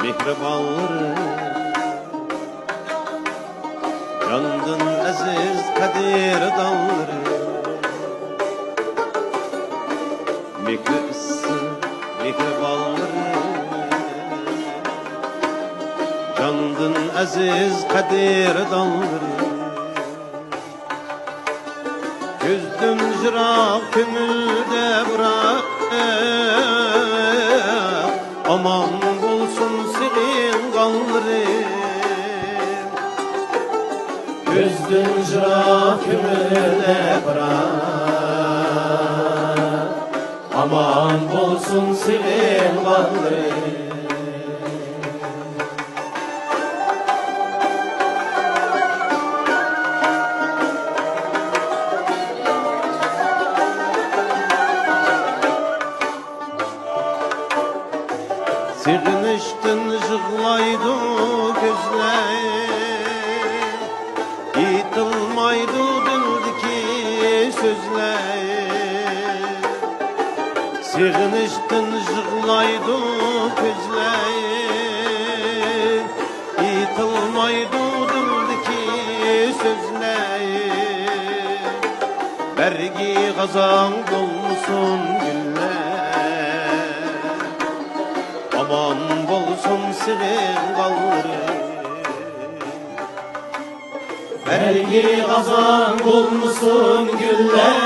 Mehribanları Yandın aziz kadir dalları Mehribanları Yandın aziz kadir dalları Yüzdün jırak kümülde bırak Aman bulsun senin gallarım Yüzdün jırak kümülde bırak Aman bulsun senin gallarım Sığınıştın jığlaydı gözler Yıtılmaydı dildeki sözler Sığınıştın jığlaydı gözler Yıtılmaydı dildeki sözler Bergi gazan dolmusun Aman bolsun senin gallarım Belki kazan bulmuşsun güller